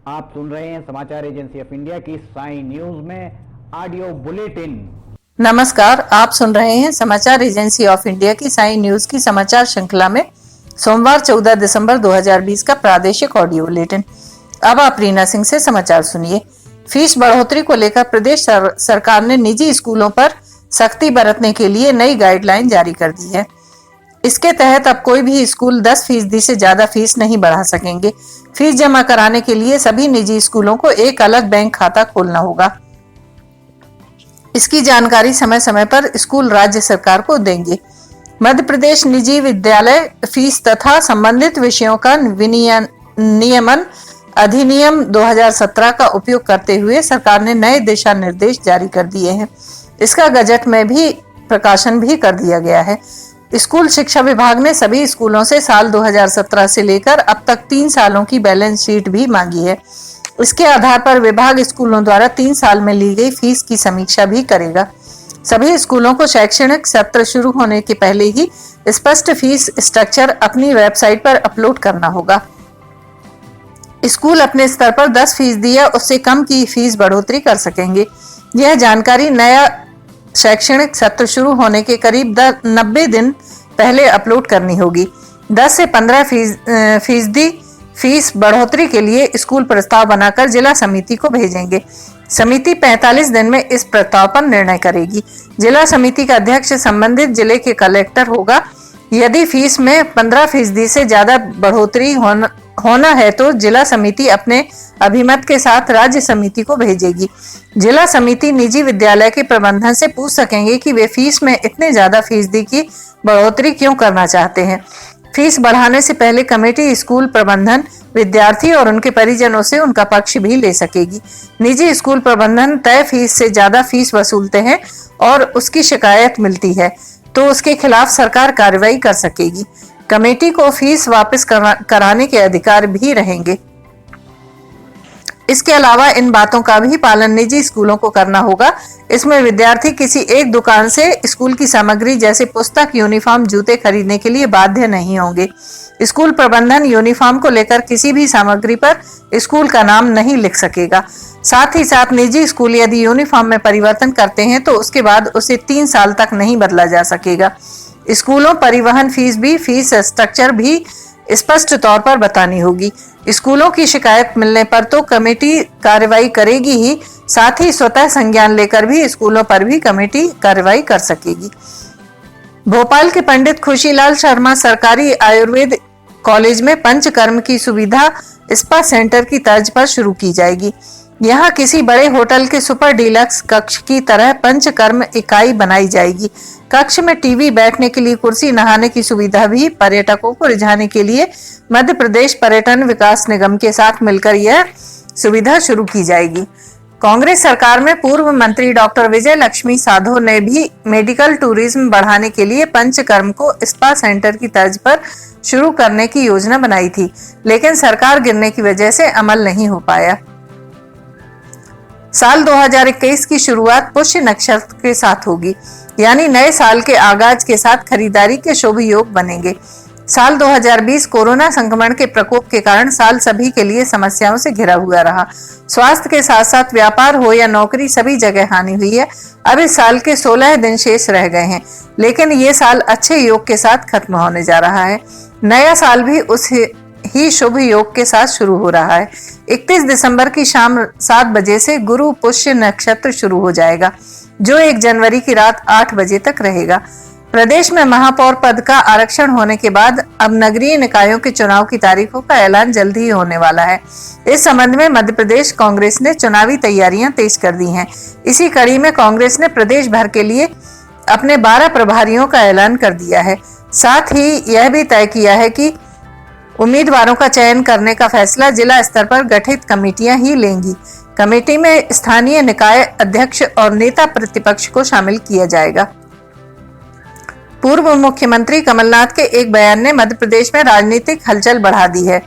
आप सुन रहे हैं समाचार एजेंसी ऑफ इंडिया की साई न्यूज में ऑडियो बुलेटिन। नमस्कार, आप सुन रहे हैं समाचार एजेंसी ऑफ इंडिया की साई न्यूज की समाचार श्रृंखला में सोमवार 14 दिसंबर 2020 का प्रादेशिक ऑडियो बुलेटिन। अब आप रीना सिंह से समाचार सुनिए। फीस बढ़ोतरी को लेकर प्रदेश सरकार ने निजी स्कूलों पर सख्ती बरतने के लिए नई गाइडलाइन जारी कर दी है। इसके तहत अब कोई भी स्कूल 10% से ज्यादा फीस नहीं बढ़ा सकेंगे। फीस जमा कराने के लिए सभी निजी स्कूलों को एक अलग बैंक खाता खोलना होगा। इसकी जानकारी समय समय पर स्कूल राज्य सरकार को देंगे। मध्य प्रदेश निजी विद्यालय फीस तथा संबंधित विषयों का नियमन अधिनियम 2017 का उपयोग करते हुए सरकार ने नए दिशा निर्देश जारी कर दिए हैं। इसका गजट में भी प्रकाशन भी कर दिया गया है। स्कूल शिक्षा विभाग ने सभी स्कूलों से साल 2017 से लेकर अब तक 3 सालों की बैलेंस शीट भी मांगी है। इसके आधार पर विभाग स्कूलों द्वारा 3 साल में ली गई फीस की समीक्षा भी करेगा। सभी स्कूलों को शैक्षणिक सत्र शुरू होने के पहले ही स्पष्ट फीस स्ट्रक्चर अपनी वेबसाइट पर अपलोड करना होगा। स्कूल अपने स्तर पर 10% या उससे कम की फीस बढ़ोतरी कर सकेंगे। यह जानकारी नया शैक्षणिक सत्र शुरू होने के करीब 90 दिन पहले अपलोड करनी होगी। 10 से 15% फीस बढ़ोतरी के लिए स्कूल प्रस्ताव बनाकर जिला समिति को भेजेंगे। समिति 45 दिन में इस प्रस्ताव पर निर्णय करेगी। जिला समिति का अध्यक्ष संबंधित जिले के कलेक्टर होगा। यदि फीस में 15% से ज्यादा बढ़ोतरी होना है तो जिला समिति अपने अभिमत के साथ राज्य समिति को भेजेगी। जिला समिति निजी विद्यालय के प्रबंधन से पूछ सकेंगे कि वे फीस में इतने ज्यादा फीसदी की बढ़ोतरी क्यों करना चाहते हैं। फीस बढ़ाने से पहले कमेटी स्कूल प्रबंधन, विद्यार्थी और उनके परिजनों से उनका पक्ष भी ले सकेगी। निजी स्कूल प्रबंधन तय फीस से ज्यादा फीस वसूलते हैं और उसकी शिकायत मिलती है तो उसके खिलाफ सरकार कार्रवाई कर सकेगी। कमेटी को फीस वापस कराने के अधिकार भी रहेंगे। इसके अलावा इन बातों का भी पालन निजी स्कूलों को करना होगा। इसमें विद्यार्थी किसी एक दुकान से स्कूल की सामग्री जैसे पुस्तक, यूनिफॉर्म, जूते खरीदने के लिए बाध्य नहीं होंगे। स्कूल प्रबंधन यूनिफॉर्म को लेकर किसी भी सामग्री पर स्कूल का नाम नहीं लिख सकेगा। साथ ही साथ निजी स्कूल यदि यूनिफॉर्म में परिवर्तन करते हैं तो उसके बाद उसे 3 साल तक नहीं बदला जा सकेगा। स्कूलों परिवहन फीस स्ट्रक्चर भी स्पष्ट तौर पर बतानी होगी। स्कूलों की शिकायत मिलने पर तो कमेटी कार्रवाई करेगी ही, साथ ही स्वतः संज्ञान लेकर भी स्कूलों पर भी कमेटी कार्रवाई कर सकेगी। भोपाल के पंडित खुशीलाल शर्मा सरकारी आयुर्वेद कॉलेज में पंचकर्म की सुविधा स्पा सेंटर की तर्ज पर शुरू की जाएगी। यहाँ किसी बड़े होटल के सुपर डीलक्स कक्ष की तरह पंचकर्म इकाई बनाई जाएगी। कक्ष में टीवी, बैठने के लिए कुर्सी, नहाने की सुविधा भी पर्यटकों को रिझाने के लिए मध्य प्रदेश पर्यटन विकास निगम के साथ मिलकर यह सुविधा शुरू की जाएगी। कांग्रेस सरकार में पूर्व मंत्री डॉक्टर विजय लक्ष्मी साधो ने भी मेडिकल टूरिज्म बढ़ाने के लिए पंचकर्म को स्पा सेंटर की तर्ज पर शुरू करने की योजना बनाई थी, लेकिन सरकार गिरने की वजह से अमल नहीं हो पाया। साल 2021 की शुरुआत पुष्य नक्षत्र के साथ होगी, यानी नए साल के आगाज के साथ खरीदारी के शुभ योग बनेंगे। साल 2020 कोरोना संक्रमण के प्रकोप के कारण साल सभी के लिए समस्याओं से घिरा हुआ रहा। स्वास्थ्य के साथ साथ व्यापार हो या नौकरी, सभी जगह हानि हुई है। अब इस साल के 16 दिन शेष रह गए हैं, लेकिन ये साल अच्छे योग के साथ खत्म होने जा रहा है। नया साल भी उस ही शुभ योग के साथ शुरू हो रहा है। 31 दिसंबर की शाम 7 बजे से गुरु पुष्य नक्षत्र शुरू हो जाएगा, जो 1 जनवरी की रात 8 बजे तक रहेगा। प्रदेश में महापौर पद का आरक्षण होने के बाद अब नगरीय निकायों के चुनाव की तारीखों का ऐलान जल्द ही होने वाला है। इस संबंध में मध्य प्रदेश कांग्रेस ने चुनावी तैयारियां तेज कर दी हैं। इसी कड़ी में कांग्रेस ने प्रदेश भर के लिए अपने 12 प्रभारियों का ऐलान कर दिया है। साथ ही यह भी तय किया है कि उम्मीदवारों का चयन करने का फैसला जिला स्तर पर गठित कमेटियां ही लेंगी। कमेटी में स्थानीय निकाय अध्यक्ष और नेता प्रतिपक्ष को शामिल किया जाएगा। पूर्व मुख्यमंत्री कमलनाथ के एक बयान ने मध्य प्रदेश में राजनीतिक हलचल बढ़ा दी है।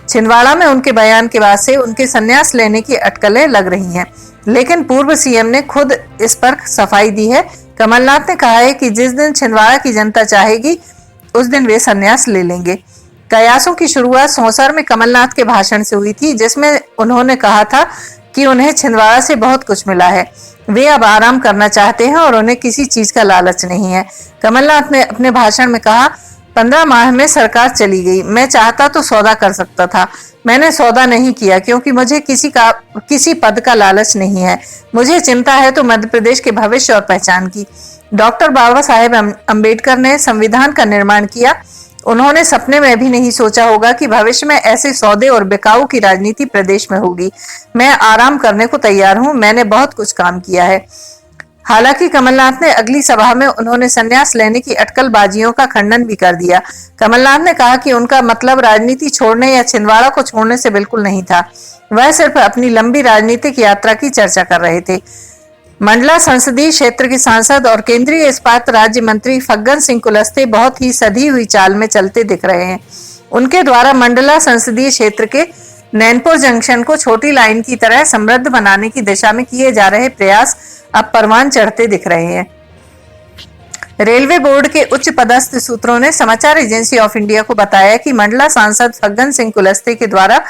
छिंदवाड़ा में उनके बयान के बाद से उनके संन्यास लेने की अटकलें लग रही हैं, लेकिन पूर्व सीएम ने खुद इस पर सफाई दी है। कमलनाथ ने कहा है कि जिस दिन छिंदवाड़ा की जनता चाहेगी उस दिन वे संन्यास ले लेंगे। कयासों की शुरुआत सौंसर में कमलनाथ के भाषण से हुई थी, जिसमें उन्होंने कहा था कि उन्हें छिंदवाड़ा से बहुत कुछ मिला है, वे अब आराम करना चाहते हैं और उन्हें किसी चीज का लालच नहीं है। कमलनाथ ने अपने भाषण में कहा, 15 माह में सरकार चली गई, मैं चाहता तो सौदा कर सकता था, मैंने सौदा नहीं किया क्योंकि मुझे किसी पद का लालच नहीं है। मुझे चिंता है तो मध्य प्रदेश के भविष्य और पहचान की। डॉक्टर बाबा साहेब अम्बेडकर ने संविधान का निर्माण किया। उन्होंने सपने में भी नहीं सोचा होगा कि भविष्य में ऐसे सौदे और बिकाऊ की राजनीति प्रदेश में होगी। मैं आराम करने को तैयार हूं, मैंने बहुत कुछ काम किया है। हालांकि कमलनाथ ने अगली सभा में उन्होंने संन्यास लेने की अटकलबाजियों का खंडन भी कर दिया। कमलनाथ ने कहा कि उनका मतलब राजनीति छोड़ने या छिंदवाड़ा को छोड़ने से बिल्कुल नहीं था, वह सिर्फ अपनी लंबी राजनीतिक यात्रा की चर्चा कर रहे थे। मंडला संसदीय क्षेत्र के सांसद और केंद्रीय इस्पात राज्य मंत्री फग्गन सिंह कुलस्ते बहुत ही सधी हुई चाल में चलते दिख रहे हैं। उनके द्वारा मंडला संसदीय क्षेत्र के नैनपुर जंक्शन को छोटी लाइन की तरह समृद्ध बनाने की दिशा में किए जा रहे प्रयास अब परवान चढ़ते दिख रहे हैं। रेलवे बोर्ड के उच्च पदस्थ सूत्रों ने समाचार एजेंसी ऑफ इंडिया को बताया कि मंडला सांसद फग्गन सिंह कुलस्ते के द्वारा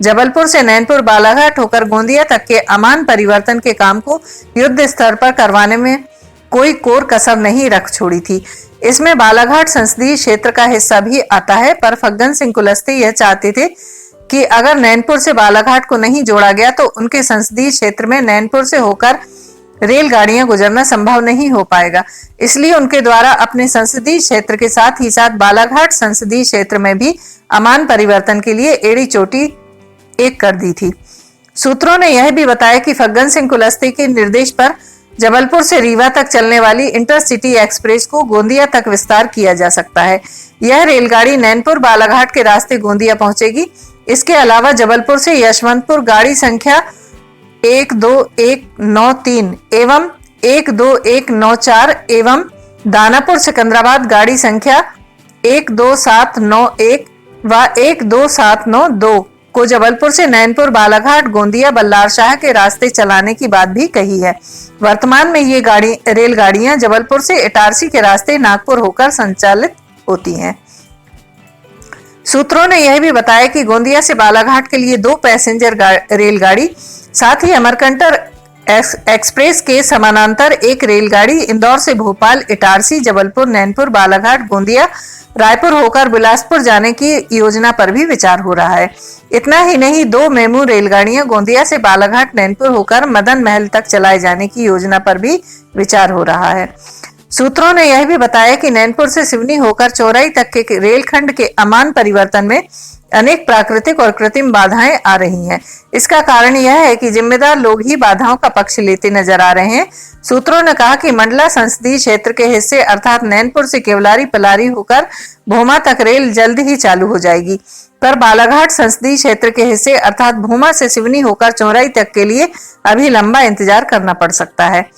जबलपुर से नैनपुर बालाघाट होकर गोंदिया तक के अमान परिवर्तन के काम को युद्ध स्तर पर करवाने में कोई कोर कसर नहीं रख छोड़ी थी। इसमें बालाघाट संसदीय क्षेत्र का हिस्सा भी आता है, पर फग्गन सिंह कुलस्ते यह चाहते थे कि अगर नैनपुर से बालाघाट को नहीं जोड़ा गया तो उनके संसदीय क्षेत्र में नैनपुर से होकर रेलगाड़ियां गुजरना संभव नहीं हो पाएगा। इसलिए उनके द्वारा अपने संसदीय क्षेत्र के साथ ही साथ बालाघाट संसदीय क्षेत्र में भी अमान परिवर्तन के लिए एड़ी चोटी एक कर दी थी। सूत्रों ने यह भी बताया कि फग्गन सिंह कुलस्ते के निर्देश पर जबलपुर से रीवा तक चलने वाली इंटरसिटी एक्सप्रेस को गोंदिया तक विस्तार किया जा सकता है। यह रेलगाड़ी नैनपुर बालाघाट के रास्ते गोंदिया पहुंचेगी। इसके अलावा जबलपुर से यशवंतपुर गाड़ी संख्या 12193 एवं 12194 एवं दानापुर सिकंदराबाद गाड़ी संख्या 12791 व 12792 को जबलपुर से नैनपुर बालाघाट गोंदिया बल्लारशाह के रास्ते चलाने की बात भी कही है। वर्तमान में ये रेलगाड़ियां जबलपुर से इटारसी के रास्ते नागपुर होकर संचालित होती हैं। सूत्रों ने यह भी बताया कि गोंदिया से बालाघाट के लिए 2 पैसेंजर रेलगाड़ी, साथ ही अमरकंटक एक्सप्रेस के समानांतर एक रेलगाड़ी इंदौर से भोपाल, इटारसी, जबलपुर, नैनपुर, बालाघाट, गोंदिया, रायपुर होकर बिलासपुर जाने की योजना पर भी विचार हो रहा है। इतना ही नहीं, 2 मेमू रेलगाड़ियां गोंदिया से बालाघाट, नैनपुर होकर मदन महल तक चलाए जाने की योजना पर भी विचार हो रहा है। सूत्रों ने यह भी बताया कि नैनपुर से सिवनी होकर चौराई तक के रेलखंड के अमान परिवर्तन में अनेक प्राकृतिक और कृत्रिम बाधाएं आ रही हैं। इसका कारण यह है कि जिम्मेदार लोग ही बाधाओं का पक्ष लेते नजर आ रहे हैं। सूत्रों ने कहा कि मंडला संसदीय क्षेत्र के हिस्से अर्थात नैनपुर से केवलारी पलारी होकर भोमा तक रेल जल्द ही चालू हो जाएगी, पर बालाघाट संसदीय क्षेत्र के हिस्से अर्थात भोमा से सिवनी होकर चौराई तक के लिए अभी लंबा इंतजार करना पड़ सकता है।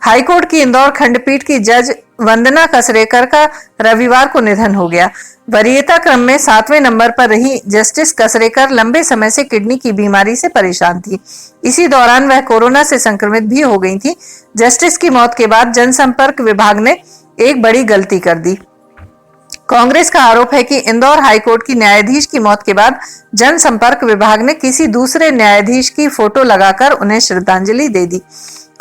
हाईकोर्ट की इंदौर खंडपीठ की जज वंदना कसरेकर का रविवार को निधन हो गया। वरीयता क्रम में 7वें नंबर पर रही जस्टिस कसरेकर लंबे समय से किडनी की बीमारी से परेशान थी। इसी दौरान वह कोरोना से संक्रमित भी हो गई थी। जस्टिस की मौत के बाद जनसंपर्क विभाग ने एक बड़ी गलती कर दी। कांग्रेस का आरोप है कि इंदौर हाईकोर्ट की न्यायाधीश की मौत के बाद जनसंपर्क विभाग ने किसी दूसरे न्यायाधीश की फोटो लगाकर उन्हें श्रद्धांजलि दे दी।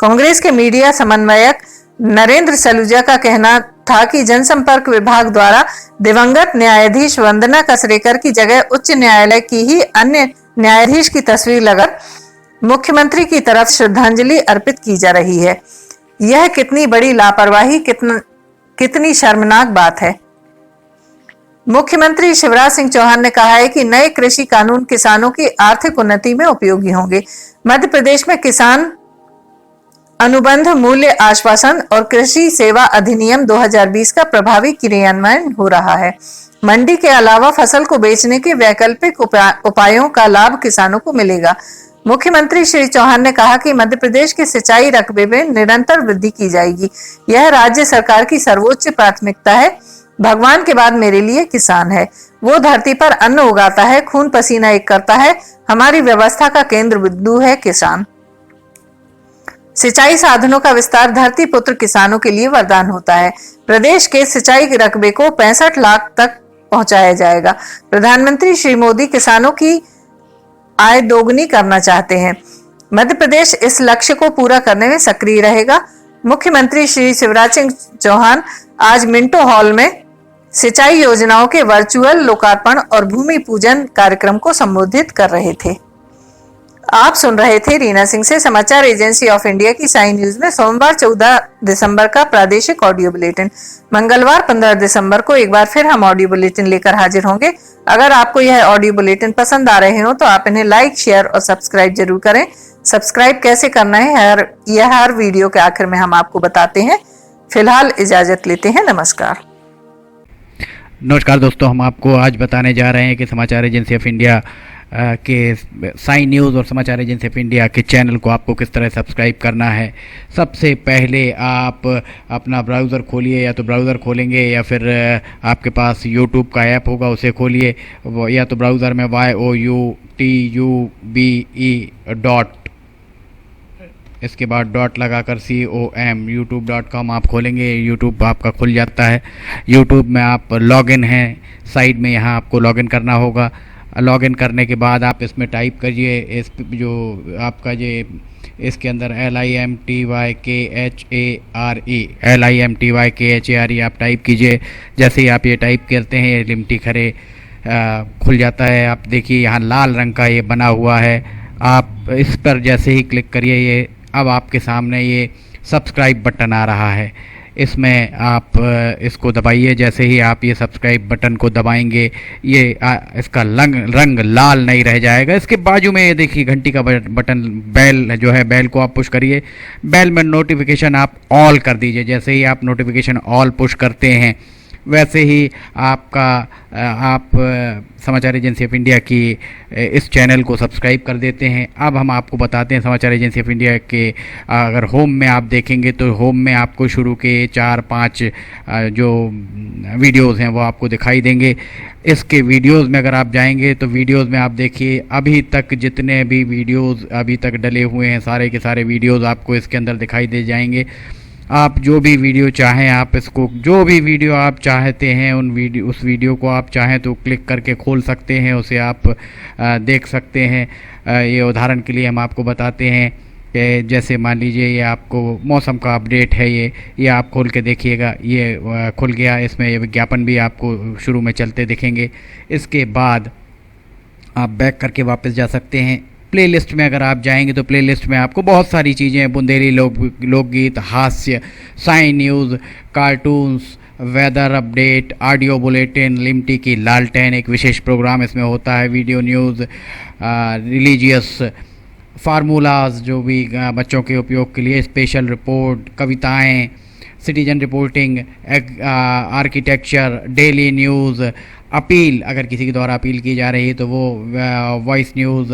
कांग्रेस के मीडिया समन्वयक नरेंद्र सलूजा का कहना था कि जनसंपर्क विभाग द्वारा दिवंगत न्यायाधीश वंदना कसरेकर की जगह उच्च न्यायालय की ही अन्य न्यायाधीश की तस्वीर लगाकर मुख्यमंत्री की तरफ श्रद्धांजलि अर्पित की जा रही है। यह कितनी बड़ी लापरवाही, कितनी शर्मनाक बात है। मुख्यमंत्री शिवराज सिंह चौहान ने कहा है कि नए कृषि कानून किसानों की आर्थिक उन्नति में उपयोगी होंगे। मध्य प्रदेश में किसान अनुबंध मूल्य आश्वासन और कृषि सेवा अधिनियम 2020 का प्रभावी क्रियान्वयन हो रहा है। मंडी के अलावा फसल को बेचने के वैकल्पिक उपायों का लाभ किसानों को मिलेगा। मुख्यमंत्री श्री चौहान ने कहा कि मध्य प्रदेश के सिंचाई रकबे में निरंतर वृद्धि की जाएगी। यह राज्य सरकार की सर्वोच्च प्राथमिकता है। भगवान के बाद मेरे लिए किसान है। वो धरती पर अन्न उगाता है, खून पसीना एक करता है। हमारी व्यवस्था का केंद्र बिंदु है किसान। सिंचाई साधनों का विस्तार धरती पुत्र किसानों के लिए वरदान होता है। प्रदेश के सिंचाई रकबे को 65 लाख तक पहुंचाया जाएगा। प्रधानमंत्री श्री मोदी किसानों की आय दोगुनी करना चाहते हैं। मध्य प्रदेश इस लक्ष्य को पूरा करने में सक्रिय रहेगा। मुख्यमंत्री श्री शिवराज सिंह चौहान आज मिंटो हॉल में सिंचाई योजनाओं के वर्चुअल लोकार्पण और भूमि पूजन कार्यक्रम को संबोधित कर रहे थे। आप सुन रहे थे रीना सिंह से समाचार एजेंसी ऑफ इंडिया की साई न्यूज में सोमवार 14 दिसंबर का प्रादेशिक ऑडियो बुलेटिन। मंगलवार 15 दिसंबर को एक बार फिर हम ऑडियो बुलेटिन लेकर हाजिर होंगे। अगर आपको यह ऑडियो बुलेटिन पसंद आ रहे हो तो आप इन्हें लाइक, शेयर और सब्सक्राइब जरूर करें। सब्सक्राइब कैसे करना है यह हर वीडियो के आखिर में हम आपको बताते हैं। फिलहाल इजाजत लेते हैं। नमस्कार दोस्तों, हम आपको आज बताने जा रहे हैं कि समाचार एजेंसी ऑफ इंडिया के साई न्यूज़ और समाचार एजेंसी ऑफ इंडिया के चैनल को आपको किस तरह सब्सक्राइब करना है। सबसे पहले आप अपना ब्राउज़र खोलिए, या तो ब्राउज़र खोलेंगे या फिर आपके पास यूट्यूब का ऐप होगा उसे खोलिए, या तो ब्राउज़र में youtube इसके बाद डॉट लगाकर com youtube.com आप खोलेंगे। यूट्यूब आपका खुल जाता है। यूट्यूब में आप लॉगिन हैं, साइड में यहाँ आपको लॉगिन करना होगा। लॉगिन करने के बाद आप इसमें टाइप करिए, इस जो आपका ये इसके अंदर LIMTYKHARE आप टाइप कीजिए। जैसे ही आप ये टाइप करते हैं ये लिमटी खरे खुल जाता है। आप देखिए यहाँ लाल रंग का ये बना हुआ है। आप इस पर जैसे ही क्लिक करिए ये अब आपके सामने ये सब्सक्राइब बटन आ रहा है। इसमें आप इसको दबाइए। जैसे ही आप ये सब्सक्राइब बटन को दबाएंगे ये इसका रंग लाल नहीं रह जाएगा। इसके बाजू में ये देखिए घंटी का बटन, बेल जो है, बेल को आप पुश करिए। बेल में नोटिफिकेशन आप ऑल कर दीजिए। जैसे ही आप नोटिफिकेशन ऑल पुश करते हैं वैसे ही आप समाचार एजेंसी ऑफ इंडिया की इस चैनल को सब्सक्राइब कर देते हैं। अब हम आपको बताते हैं समाचार एजेंसी ऑफ इंडिया के अगर होम में आप देखेंगे तो होम में आपको शुरू के 4-5 जो वीडियोस हैं वो आपको दिखाई देंगे। इसके वीडियोस में अगर आप जाएंगे तो वीडियोस में आप देखिए अभी तक जितने भी वीडियोस अभी तक डले हुए हैं सारे के सारे वीडियोस आपको इसके अंदर दिखाई दे जाएंगे। आप जो भी वीडियो चाहें, आप इसको जो भी वीडियो आप चाहते हैं उस वीडियो को आप चाहें तो क्लिक करके खोल सकते हैं, उसे आप देख सकते हैं। ये उदाहरण के लिए हम आपको बताते हैं कि जैसे मान लीजिए ये आपको मौसम का अपडेट है, ये आप खोल के देखिएगा, ये खुल गया। इसमें ये विज्ञापन भी आपको शुरू में चलते दिखेंगे। इसके बाद आप बैक करके वापस जा सकते हैं। प्लेलिस्ट में अगर आप जाएंगे तो प्लेलिस्ट में आपको बहुत सारी चीज़ें, बुंदेली लोकगीत, हास्य, Sai news, cartoons, weather update, audio bulletin, Limti की लालटेन एक विशेष प्रोग्राम इसमें होता है, वीडियो न्यूज़, रिलीजियस फार्मूलाज जो भी बच्चों के उपयोग के लिए, स्पेशल रिपोर्ट, कविताएं, citizen reporting, architecture, daily news, appeal अगर किसी के द्वारा अपील की जा रही है तो वो वॉइस न्यूज़,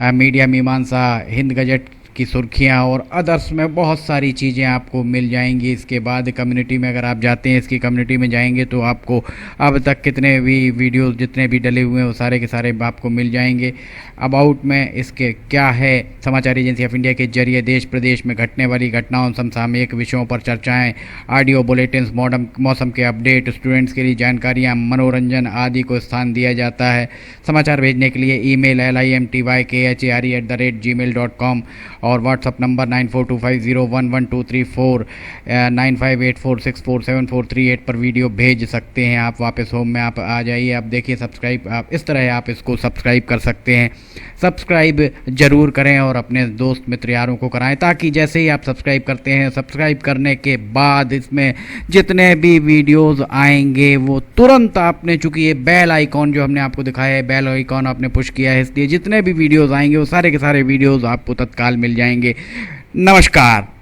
मीडिया मीमांसा, हिंद गजट की सुर्खियां और अदर्स में बहुत सारी चीज़ें आपको मिल जाएंगी। इसके बाद कम्युनिटी में अगर आप जाते हैं, इसकी कम्युनिटी में जाएंगे तो आपको अब तक कितने भी वीडियोस जितने भी डले हुए हैं वो सारे के सारे आपको मिल जाएंगे। अबाउट में इसके क्या है, समाचार एजेंसी ऑफ इंडिया के जरिए देश प्रदेश में घटने वाली घटनाओं, समसामयिक विषयों पर चर्चाएँ, ऑडियो बुलेटिन्स, मौसम के अपडेट, स्टूडेंट्स के लिए जानकारियाँ, मनोरंजन आदि को स्थान दिया जाता है। समाचार भेजने के लिए ईमेल LIMTYKHARE@gmail.com और व्हाट्सअप नंबर 9425011234 9584647438 पर वीडियो भेज सकते हैं। आप वापस होम में आप आ जाइए, आप देखिए सब्सक्राइब, आप इस तरह आप इसको सब्सक्राइब कर सकते हैं। सब्सक्राइब ज़रूर करें और अपने दोस्त मित्र यारों को कराएं, ताकि जैसे ही आप सब्सक्राइब करते हैं, सब्सक्राइब करने के बाद इसमें जितने भी वीडियोज़ आएंगे वो तुरंत आपने, चूँकि ये बेल आइकॉन जो हमने आपको दिखाया है, बेल आइकॉन आपने पुश किया है, इसलिए जितने भी वीडियोज़ आएंगे वो सारे के सारे वीडियोज़ आपको तत्काल मिल जाएंगे। नमस्कार।